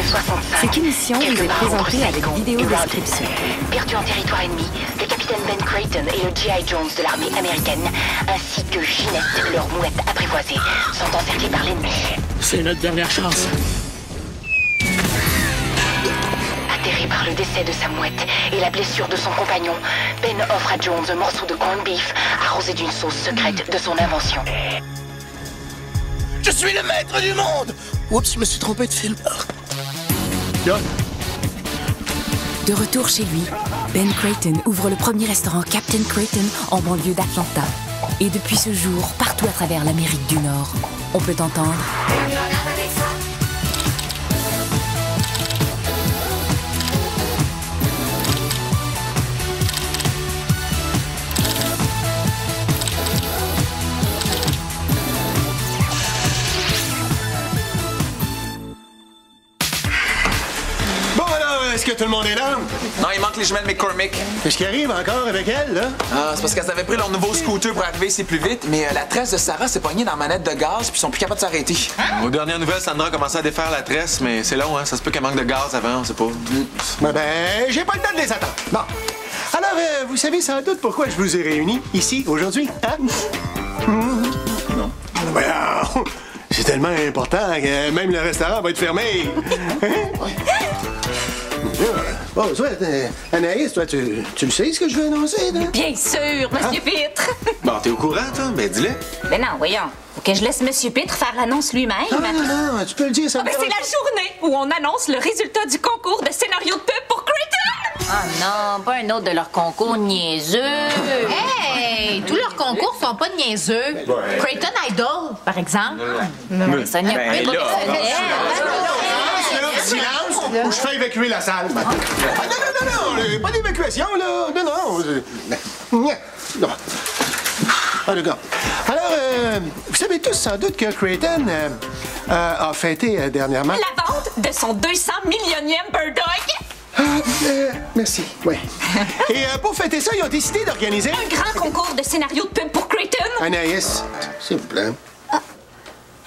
Ligne 65. Cette émission vous est présentée avec vidéo description. Perdu en territoire ennemi, le capitaine Ben Creighton et le G.I. Jones de l'armée américaine, ainsi que Ginette, leur mouette apprivoisée, sont encerclés par l'ennemi. C'est notre dernière chance. Atterré par le décès de sa mouette et la blessure de son compagnon, Ben offre à Jones un morceau de corned beef arrosé d'une sauce secrète de son invention. Je suis le maître du monde! Oups, je me suis trompé de film. De retour chez lui, Ben Creighton ouvre le premier restaurant Captain Creighton en banlieue d'Atlanta. Et depuis ce jour, partout à travers l'Amérique du Nord, on peut entendre... Est-ce que tout le monde est là? Non, il manque les jumelles McCormick. Qu'est-ce qui arrive encore avec elle, là? Ah, c'est parce qu'elles avaient pris leur nouveau scooter pour arriver ici plus vite, mais la tresse de Sarah s'est pognée dans la manette de gaz puis ils sont plus capables de s'arrêter. Aux dernières nouvelles, Sandra a commencé à défaire la tresse, mais c'est long, hein? Ça se peut qu'elle manque de gaz avant, on sait pas. J'ai pas le temps de les attendre. Bon. Alors, vous savez sans doute pourquoi je vous ai réunis ici, aujourd'hui, hein? Non. Voyons, c'est tellement important que même le restaurant va être fermé. Bon, soit, Anaïs, toi, tu le sais ce que je veux annoncer, là? Bien sûr, Monsieur Pitre. Bon, t'es au courant, toi? Ben, dis-le. Ben non, voyons. Faut que je laisse Monsieur Pitre faire l'annonce lui-même. Non, tu peux le dire, ça. Ben c'est la journée où on annonce le résultat du concours de scénario de pub pour Creighton. Ah non, pas un autre de leurs concours niaiseux. Hey, tous leurs concours sont pas niaiseux. Creighton Idol, par exemple. Mais ça n'y a pas de Silence, ou je fais évacuer la salle. Ah, non, pas d'évacuation, là. Non. Ah, d'accord. Alors, vous savez tous sans doute que Creighton a fêté dernièrement... La vente de son 200 millionième Bird Dog. Merci, oui. Et pour fêter ça, ils ont décidé d'organiser... Un grand concours de scénario de pub pour Creighton. Anaïs, s'il vous plaît.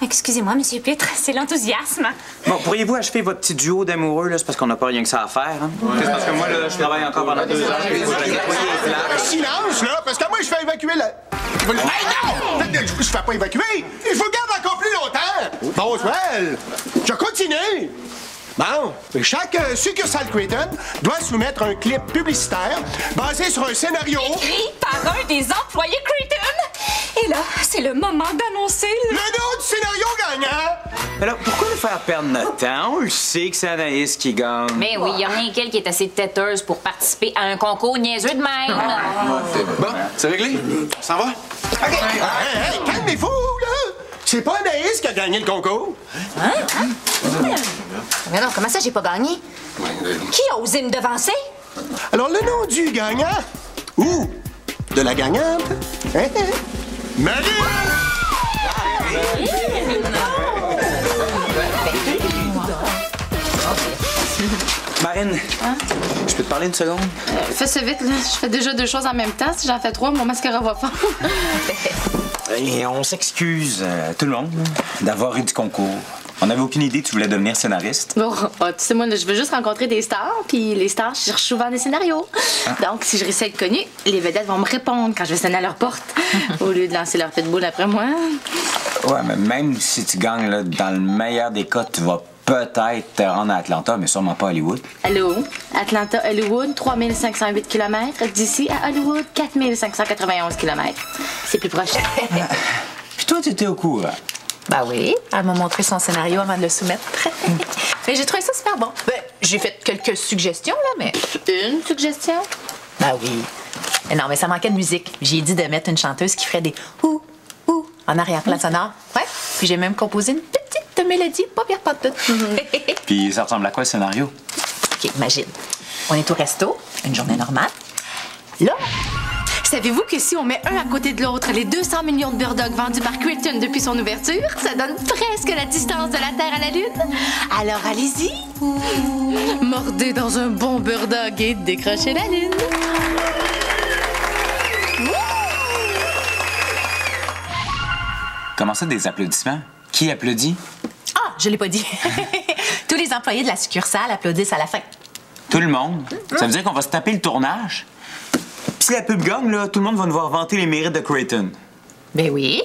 Excusez-moi, Monsieur Pitre, c'est l'enthousiasme. Bon, pourriez-vous achever votre petit duo d'amoureux, là? C'est parce qu'on n'a pas rien que ça à faire, hein? C'est parce que moi, là, je travaille encore pendant 2 heures. Silence, là, parce que moi, je fais évacuer la... Hey, non! Je fais pas évacuer! Je vous garde encore plus longtemps! Bon, well, je continue! Bon, chaque succursale Creighton doit soumettre un clip publicitaire basé sur un scénario... Écrit par un des employés Creighton. Et là, c'est le moment d'annoncer le nom du scénario gagnant! Alors, pourquoi nous faire perdre notre temps? On le sait que c'est Anaïs qui gagne. Mais oui, il n'y a rien qu'elle qui est assez têteuse pour participer à un concours niaiseux de même. Bon, c'est réglé? On s'en va? OK. Hey, calmez-vous, là! C'est pas Anaïs qui a gagné le concours. Mais non, comment ça, j'ai pas gagné? Qui a osé me devancer? Alors, le nom du gagnant ou de la gagnante, hein? Marie! Marine, je peux te parler une seconde? Fais ça vite, là. Je fais déjà 2 choses en même temps. Si j'en fais 3, mon mascara va fondre. Et on s'excuse, tout le monde, d'avoir eu du concours. On n'avait aucune idée que tu voulais devenir scénariste. Bon, tu sais, moi, je veux juste rencontrer des stars, puis les stars, je cherche souvent des scénarios. Donc, si je réussis à être connue, les vedettes vont me répondre quand je vais sonner à leur porte, au lieu de lancer leur pitbull après moi. Ouais, mais même si tu gagnes, là, dans le meilleur des cas, tu vas peut-être te rendre à Atlanta, mais sûrement pas à Hollywood. Allô? Atlanta, Hollywood, 3508 km. D'ici à Hollywood, 4591 km. C'est plus proche. Puis toi, tu étais au courant? Ben oui, elle m'a montré son scénario avant de le soumettre. Mais j'ai trouvé ça super bon. Ben, j'ai fait quelques suggestions, là, mais... Une suggestion? Ben oui. Mais non, mais ça manquait de musique. J'ai dit de mettre une chanteuse qui ferait des ou en arrière-plan sonore. Ouais. Puis j'ai même composé une petite mélodie, pas pire, pas de tout. Puis ça ressemble à quoi, le scénario? OK, imagine. On est au resto, une journée normale. Là... Savez-vous que si on met un à côté de l'autre les 200 millions de Bird Dogs vendus par Creighton depuis son ouverture, ça donne presque la distance de la Terre à la Lune? Alors allez-y! Mordez dans un bon Bird Dog et décrochez la Lune! Comment ça, des applaudissements? Qui applaudit? Ah, je l'ai pas dit. Tous les employés de la succursale applaudissent à la fin. Tout le monde? Ça veut dire qu'on va se taper le tournage? Puis si la pub gagne, là, tout le monde va nous voir vanter les mérites de Creighton. Ben oui.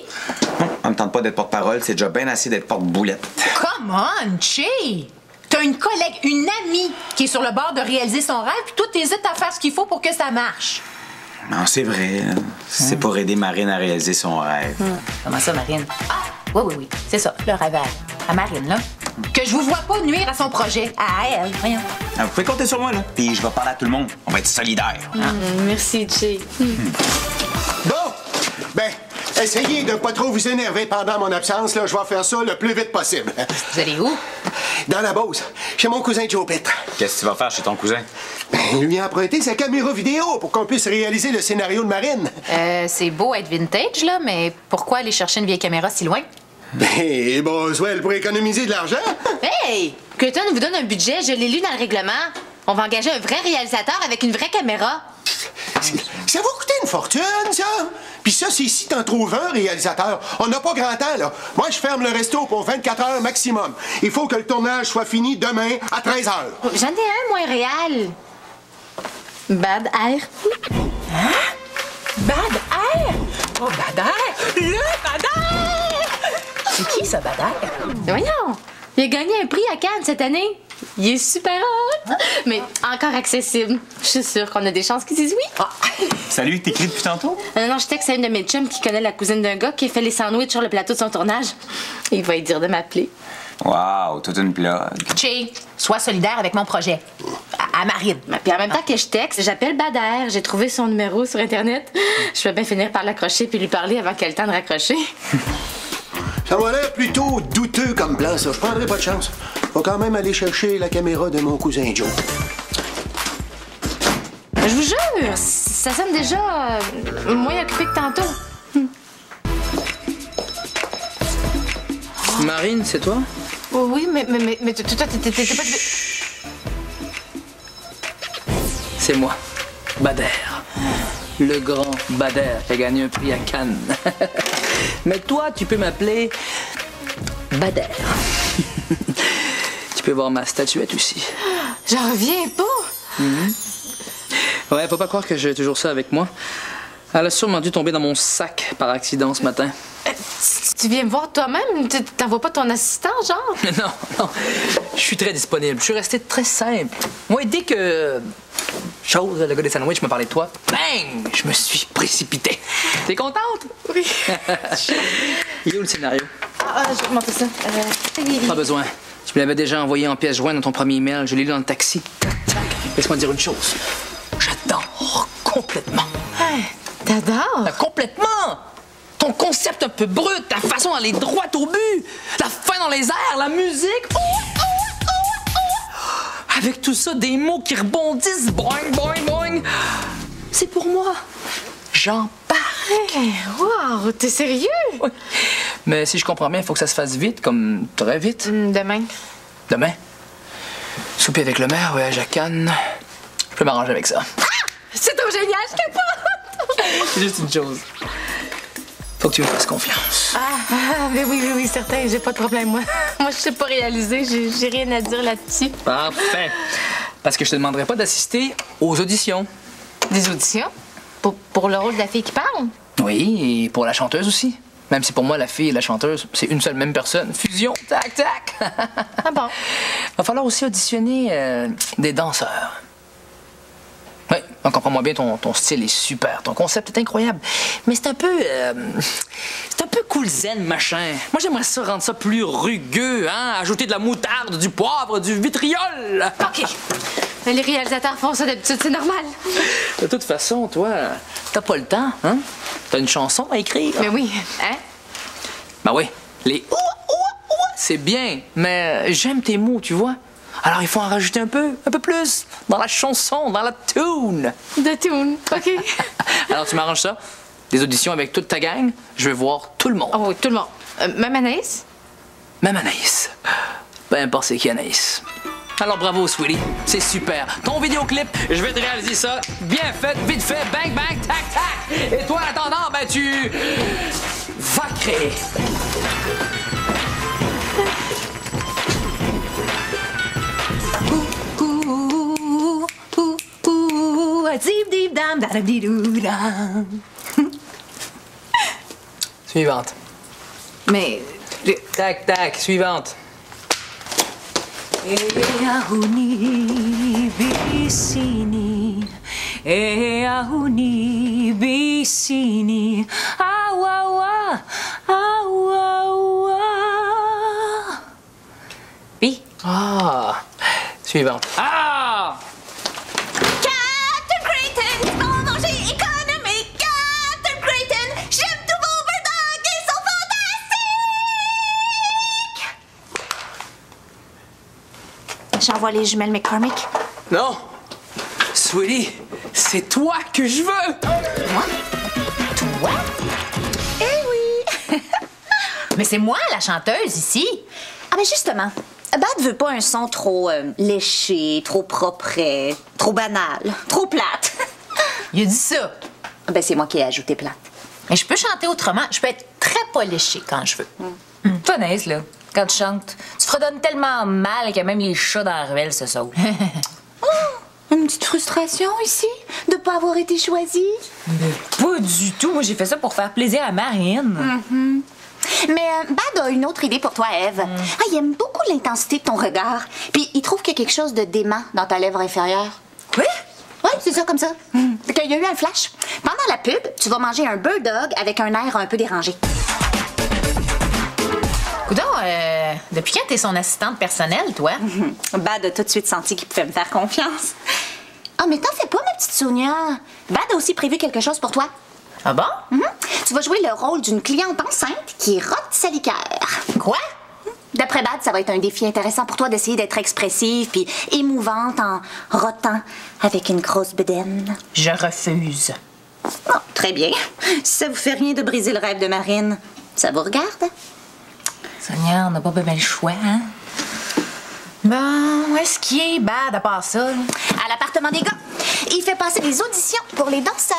Ça me tente pas d'être porte-parole, c'est déjà bien assez d'être porte-boulette. Come on, Che! T'as une collègue, une amie qui est sur le bord de réaliser son rêve, puis toi, t'hésites à faire ce qu'il faut pour que ça marche. Non, c'est vrai. C'est pour aider Marine à réaliser son rêve. Comment ça, Marine? Ah, oui. C'est ça, le rêve à Marine, là. Que je vous vois pas nuire à son projet, à elle. Voyons. Ah, vous pouvez compter sur moi, là. Puis je vais parler à tout le monde. On va être solidaires. Merci, Che. Bon, ben, essayez de pas trop vous énerver pendant mon absence, là. Je vais faire ça le plus vite possible. Vous allez où? Dans la Beauce, chez mon cousin Joe Pitt. Qu'est-ce que tu vas faire chez ton cousin? Ben, lui a emprunté sa caméra vidéo pour qu'on puisse réaliser le scénario de Marine. C'est beau être vintage, là, mais pourquoi aller chercher une vieille caméra si loin? Ben, Boswell, pour économiser de l'argent. Hey! Creighton vous donne un budget, je l'ai lu dans le règlement. On va engager un vrai réalisateur avec une vraie caméra. Ça va coûter une fortune, ça. Puis ça, c'est si t'en trouves un réalisateur. On n'a pas grand temps, là. Moi, je ferme le resto pour 24 heures maximum. Il faut que le tournage soit fini demain à 13 heures. J'en ai un, moi, réel. Bad Air. Hein? Bad Air? Oh, Bad Air! Le Bad Air! C'est qui, ça, Bad Air? Voyons! Il a gagné un prix à Cannes cette année. Il est super hot! Mais encore accessible. Je suis sûre qu'on a des chances qu'ils disent oui. Ah. Salut, t'écris depuis tantôt? Non, je texte à une de mes chums qui connaît la cousine d'un gars qui a fait les sandwichs sur le plateau de son tournage. Il va lui dire de m'appeler. Wow, toute une blague. Che, sois solidaire avec mon projet. À Marine. Puis en même temps que je texte, j'appelle Bader. J'ai trouvé son numéro sur Internet. Je vais bien finir par l'accrocher puis lui parler avant qu'elle ait le temps de raccrocher. Ça m'a l'air plutôt douteux comme plan, ça. Je prendrai pas de chance. Faut quand même aller chercher la caméra de mon cousin Joe. Je vous jure, ça sonne déjà moins occupé que tantôt. Marine, c'est toi? Oh, oui, mais toi, t'étais pas... C'est moi, Bader. Le grand Bader qui a gagné un prix à Cannes. Mais toi, tu peux m'appeler Bader. Tu peux voir ma statuette aussi. J'en reviens pas. Ouais, faut pas croire que j'ai toujours ça avec moi. Elle a sûrement dû tomber dans mon sac par accident ce matin. Tu viens me voir toi-même? T'envoies pas ton assistant, genre? Non. Je suis très disponible. Je suis resté très simple. Moi, dès que... Chose, le gars des sandwichs me parlait de toi, bang! Je me suis précipité. T'es contente? Oui. Il est où le scénario? Je vais monter ça. Pas besoin. Tu me l'avais déjà envoyé en pièce jointe dans ton premier email. Je l'ai lu dans le taxi. Laisse-moi dire une chose. J'adore complètement. T'adores? Complètement! Ton concept un peu brut, ta façon d'aller droit au but, la fin dans les airs, la musique. Avec tout ça, des mots qui rebondissent, boing, boing, boing. C'est pour moi. J'en parle. Wow, t'es sérieux? Oui. Mais si je comprends bien, il faut que ça se fasse vite, comme très vite. Demain. Demain? Souper avec le maire, voyage à Cannes. Je peux m'arranger avec ça. C'est trop génial, je capote! C'est juste une chose. Faut que tu me fasses confiance. Mais oui, certain, j'ai pas de problème, moi. Moi, je sais pas réaliser, j'ai rien à dire là-dessus. Parfait. Parce que je te demanderai pas d'assister aux auditions. Des auditions? Pour le rôle de la fille qui parle? Oui, et pour la chanteuse aussi. Même si pour moi, la fille et la chanteuse, c'est une seule même personne. Fusion, tac, tac. Ah bon? Va falloir aussi auditionner des danseurs. Oui, comprends-moi bien, ton style est super, ton concept est incroyable. Mais c'est un peu... c'est un peu cool zen, machin. Moi, j'aimerais ça rendre ça plus rugueux, hein? Ajouter de la moutarde, du poivre, du vitriol. OK. Les réalisateurs font ça d'habitude, c'est normal. De toute façon, toi, t'as pas le temps, hein? T'as une chanson à écrire. Mais oui, hein? Ben oui, les c'est bien, mais j'aime tes mots, tu vois. Alors, il faut en rajouter un peu plus, dans la chanson, dans la tune. De tune, OK. Alors, tu m'arranges ça? Des auditions avec toute ta gang, je veux voir tout le monde. Oh oui, tout le monde. Même Anaïs? Même Anaïs. Peu importe c'est qui Anaïs. Alors, bravo, Sweetie. C'est super. Ton vidéoclip, je vais te réaliser ça. Bien fait, vite fait, bang, bang, tac, tac. Et toi, en attendant, ben, tu vas créer. Suivante. Mais... Tac, tac, suivante. Ahuni bisini, ahuni bisini, awawa, awawa. Bi. Ah. Suivante. Ah! Captain Creighton, bon manger économique. Captain Creighton, j'aime tous vos bird-dogs, ils sont fantastiques. J'envoie les jumelles McCormick. Non! Sweetie, c'est toi que je veux! Moi? Toi? Eh oui! Mais c'est moi, la chanteuse, ici. Ah, mais justement, Bad veut pas un son trop léché, trop propre, trop banal, trop plate. Il a dit ça. Ben, c'est moi qui ai ajouté plate. Mais je peux chanter autrement. Je peux être très pas léchée quand je veux. Toi, Naïs, là, quand tu chantes, tu fredonnes tellement mal que même les chats dans la ruelle se sautent. Une petite frustration ici de pas avoir été choisie. Pas du tout. Moi, j'ai fait ça pour faire plaisir à Marine. Mais Bad a une autre idée pour toi, Eve. Ah, il aime beaucoup l'intensité de ton regard. Puis il trouve qu'il y a quelque chose de dément dans ta lèvre inférieure. Quoi? Oui, c'est ça, comme ça. Fait qu'il y a eu un flash. Pendant la pub, tu vas manger un bird dog avec un air un peu dérangé. Coudon, depuis quand t'es son assistante personnelle, toi? Bad a tout de suite senti qu'il pouvait me faire confiance. Ah, mais t'en fais pas, ma petite Sonia. Bad a aussi prévu quelque chose pour toi. Ah bon? Tu vas jouer le rôle d'une cliente enceinte qui rote sa liqueur. Quoi? D'après Bad, ça va être un défi intéressant pour toi d'essayer d'être expressive puis émouvante en rotant avec une grosse bedaine. Je refuse. Oh, très bien. Si ça vous fait rien de briser le rêve de Marine, ça vous regarde? Sonia, on n'a pas bien le choix, hein? Bon, où est-ce qu'il est Bad à part ça? À l'appartement des gars. Il fait passer des auditions pour les danseurs.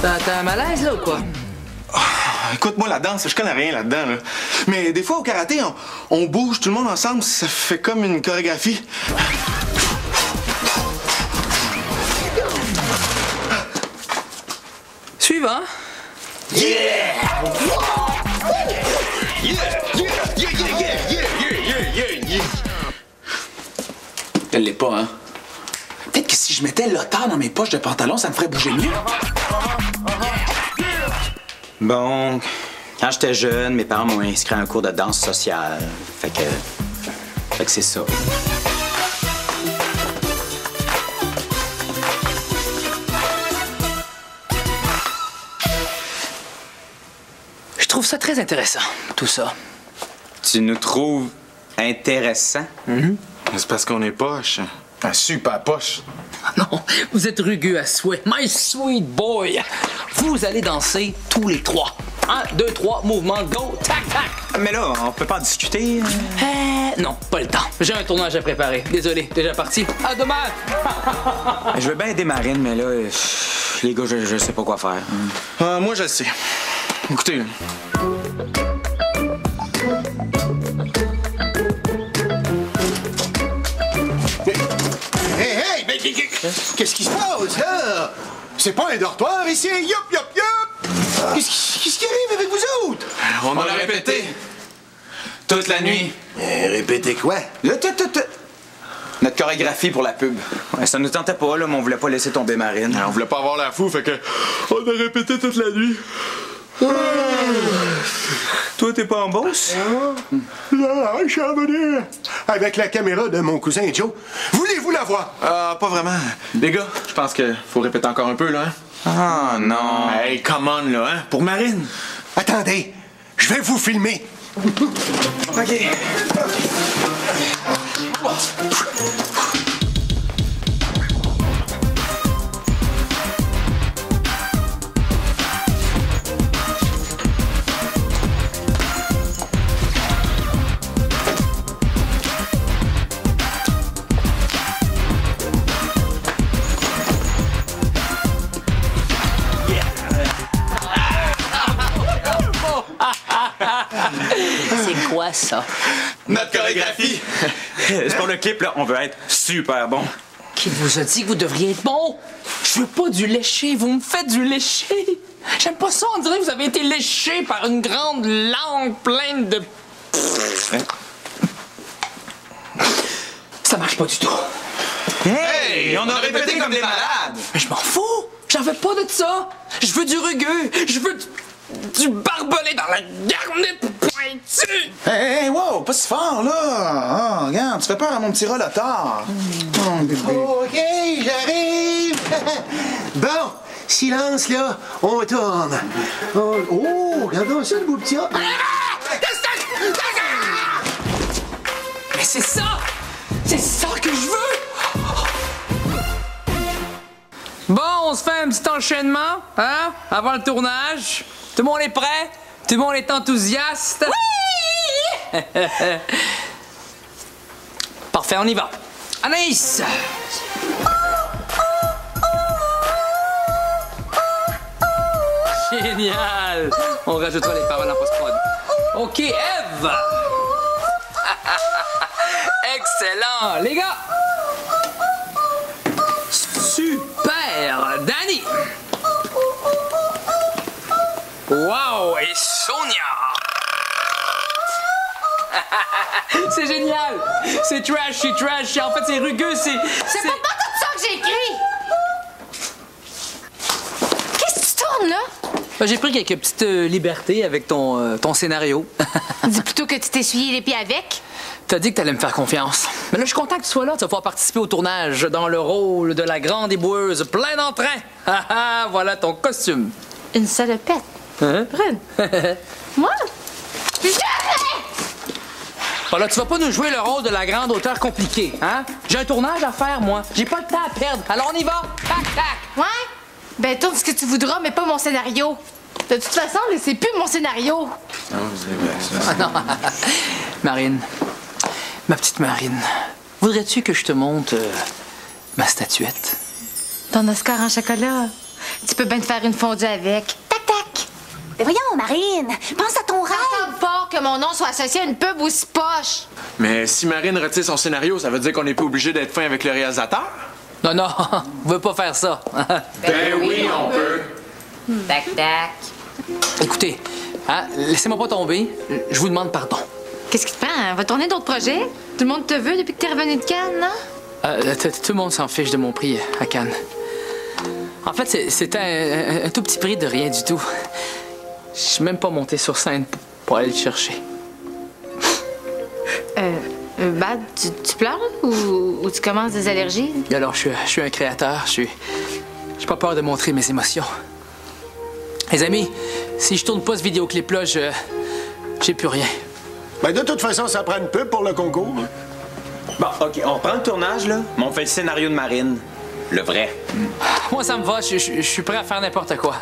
T'as un malaise, là, ou quoi? Écoute, moi, la danse, je connais rien là-dedans. Là. Mais des fois, au karaté, on bouge tout le monde ensemble, ça fait comme une chorégraphie. Suivant. Yeah! Yeah! Yeah! Yeah! Yeah! Yeah! Elle l'est pas, hein? Peut-être que si je mettais l'otard dans mes poches de pantalon, ça me ferait bouger mieux. Bon, quand j'étais jeune, mes parents m'ont inscrit à un cours de danse sociale. Fait que c'est ça. Je trouve ça très intéressant, tout ça. Tu nous trouves intéressants? C'est parce qu'on est poche. Un super poche. Non, vous êtes rugueux à souhait. My sweet boy. Vous allez danser tous les trois. 1, 2, 3, mouvement, go, tac, tac. Mais là, on peut pas en discuter. Non, pas le temps. J'ai un tournage à préparer. Désolé, déjà parti. À demain. Je veux bien aider Marine, mais là, les gars, je sais pas quoi faire. Moi, je le sais. Écoutez, là. Hey, mais qu'est-ce qui se passe, là? C'est pas un dortoir ici, yop, yop, yop! Qu'est-ce qui arrive avec vous autres? On a répété. Toute la nuit. Répétez quoi? Notre chorégraphie pour la pub. Ouais, ça nous tentait pas, là, mais on voulait pas laisser tomber Marine. On voulait pas avoir la fou, fait que on a répété toute la nuit. Toi, t'es pas en bosse? Non, je suis revenu avec la caméra de mon cousin Joe. Voulez-vous la voir? Pas vraiment. Les gars, je pense qu'il faut répéter encore un peu, là, hein? Ah, non. Hey, come on, là, hein? Pour Marine. Attendez, je vais vous filmer. OK. C'est quoi ça. Notre chorégraphie! C'est pour le clip, là, on veut être super bon. Qui vous a dit que vous devriez être bon? Je veux pas du léché, vous me faites du léché. J'aime pas ça, on dirait que vous avez été léché par une grande langue pleine de... Ça marche pas du tout. Hey! On a répété comme des malades! Mais je m'en fous! J'en veux pas de ça! Je veux du rugueux! Je veux du barbelé dans la garnette pointue! Hey, wow, pas si fort, là! Ah, regarde, tu fais peur à mon petit rollator. Oh, bébé. OK, j'arrive! Bon, silence, là, on tourne. Oh, regardons ça, le beau petit homme. Mais c'est ça! C'est ça que je veux! Bon, on se fait un petit enchaînement, hein? Avant le tournage. Tout le monde est prêt? Tout le monde est enthousiaste? Oui! Parfait, on y va. Anaïs! Génial! On rajoutera les paroles en post-prod. OK, Eve! Excellent, les gars! Super, Danny! Wow, et Sonia! C'est génial! C'est trashy. En fait, c'est rugueux, C'est pas tout ça que j'ai écrit! Qu'est-ce que tu tournes, là? J'ai pris quelques petites libertés avec ton scénario. Dis plutôt que tu t'essuyais les pieds avec. T'as dit que t'allais me faire confiance. Mais là, je suis content que tu sois là. Tu vas pouvoir participer au tournage dans le rôle de la grande éboueuse plein d'entrain. Voilà ton costume. Une salopette. Hein? Brune. Moi? Voilà, tu vas pas nous jouer le rôle de la grande auteure compliquée, hein? J'ai un tournage à faire, moi. J'ai pas le temps à perdre. Alors on y va. Tac, tac. Ouais? Ben, tourne ce que tu voudras, mais pas mon scénario. De toute façon, là, c'est plus mon scénario. Ah non. Marine. Ma petite Marine. Voudrais-tu que je te monte ma statuette? Ton Oscar en chocolat. Tu peux bien te faire une fondue avec. Tac, tac. Mais voyons, Marine, pense à ton rêve. J'entends pas que mon nom soit associé à une pub aussi poche. Mais si Marine retire son scénario, ça veut dire qu'on n'est pas obligé d'être fin avec le réalisateur? Non, on veut pas faire ça. Ben oui, on peut. Tac, tac. Écoutez, hein, laissez-moi pas tomber. Je vous demande pardon. Qu'est-ce qui te prend? On va tourner d'autres projets? Tout le monde te veut depuis que t'es revenu de Cannes, non? Tout le monde s'en fiche de mon prix à Cannes. En fait, c'était un tout petit prix de rien du tout. Je suis même pas monté sur scène pour aller le chercher. Bad, tu pleures ou tu commences des allergies? Alors, je suis un créateur. J'ai pas peur de montrer mes émotions. Les amis, si je tourne pas ce vidéoclip-là, j'ai plus rien. Ben, de toute façon, ça prend une pub pour le concours. Bon, OK, on reprend le tournage, là, mais on fait le scénario de Marine. Le vrai. Moi, ça me va. Je suis prêt à faire n'importe quoi.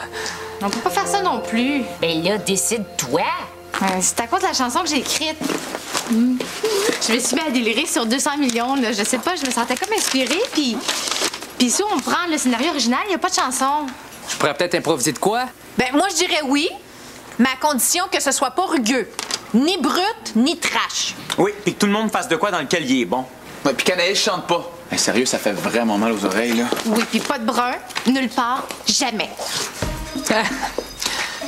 On peut pas faire ça non plus. Ben là, décide-toi. C'est à cause de la chanson que j'ai écrite. Je me suis mis à délirer sur 200 millions, là. Je sais pas, je me sentais comme inspirée, puis si on prend le scénario original, il y a pas de chanson. Je pourrais peut-être improviser de quoi? Ben, moi, je dirais oui, mais à condition que ce soit pas rugueux. Ni brut, ni trash. Oui, puis que tout le monde fasse de quoi dans lequel il est bon. Ouais, puis qu'Anaïs chante pas. Hey, sérieux, ça fait vraiment mal aux oreilles, là. Oui, puis pas de brun, nulle part, jamais.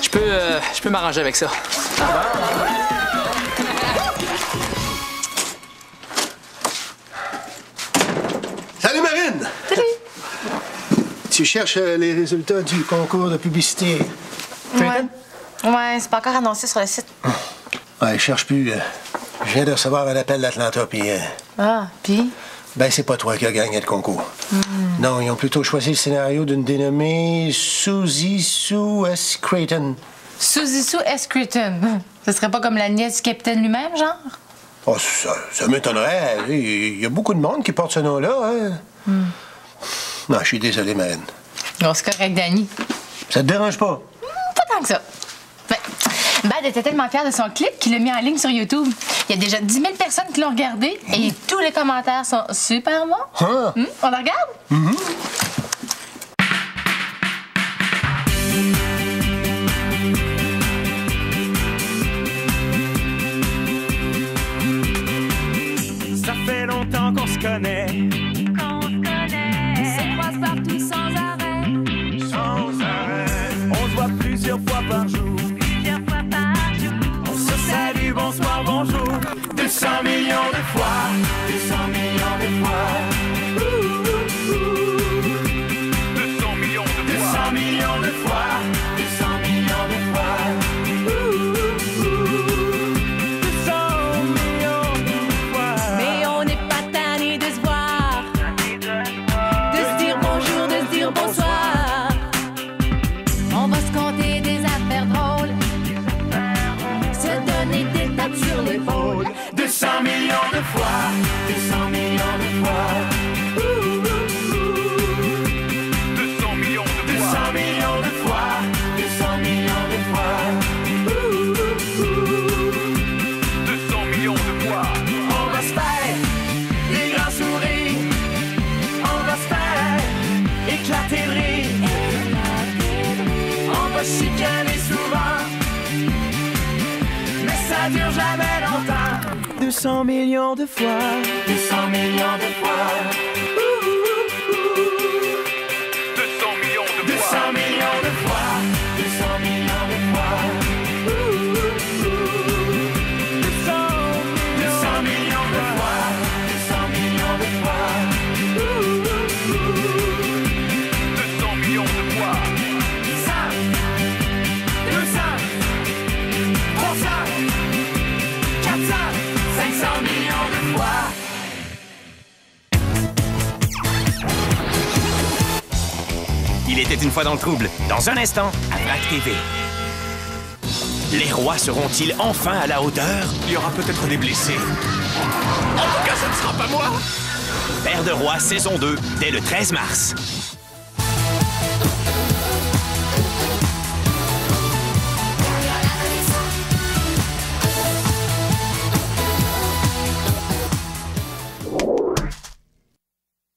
Je peux m'arranger avec ça. Salut, Marine! Salut! Tu cherches les résultats du concours de publicité. Ouais, c'est pas encore annoncé sur le site. Ouais, je cherche plus. Je viens de recevoir un appel d'Atlanta, puis... Ah, puis? Ben, c'est pas toi qui as gagné le concours. Non, ils ont plutôt choisi le scénario d'une dénommée Suzy Sue S. Creighton. Suzy Sue S. Creighton. Ce serait pas comme la nièce du capitaine lui-même, genre? Oh, ça m'étonnerait. Il y a beaucoup de monde qui porte ce nom-là, hein? Non, je suis désolé, Marine. Non, c'est correct, Danny. Ça te dérange pas? Pas tant que ça. Ben, Bad était tellement fier de son clip qu'il l'a mis en ligne sur YouTube. Il y a déjà 10 000 personnes qui l'ont regardé et tous les commentaires sont super bons. Hein? On le regarde? connaît. Se croise partout sans arrêt. On se voit plusieurs fois par jour. On se salue, bonsoir, bonjour. 200 millions de fois. 200 millions de fois. 200 millions de fois. 200 millions de fois. 200 millions de fois. 200 millions de fois. Mais on n'est pas tanné de se voir, de se dire bonjour, de se dire bonsoir. On va se conter des affaires drôles, se donner des tapes sur l'épaule. 200 millions de fois. 200 millions de fois. 200 millions de fois. 200 millions de fois. 200 millions de fois. 200 millions de fois. On va se faire des grands sourires. On va se faire éclater de rire. On va chicaner souvent, mais ça dure jamais longtemps. 200 millions de fois. 200 millions de fois. 200 millions de fois. 200 millions de fois. 200 millions de fois. 200 millions de fois. 200 millions de fois. 200 millions de fois. 100, 200, 300, 400, 500 millions de fois. Il était une fois dans le trouble. Dans un instant, à Vrac TV. Les rois seront-ils enfin à la hauteur? Il y aura peut-être des blessés. En tout cas, ce ne sera pas moi! Père de roi, saison 2, dès le 13 mars.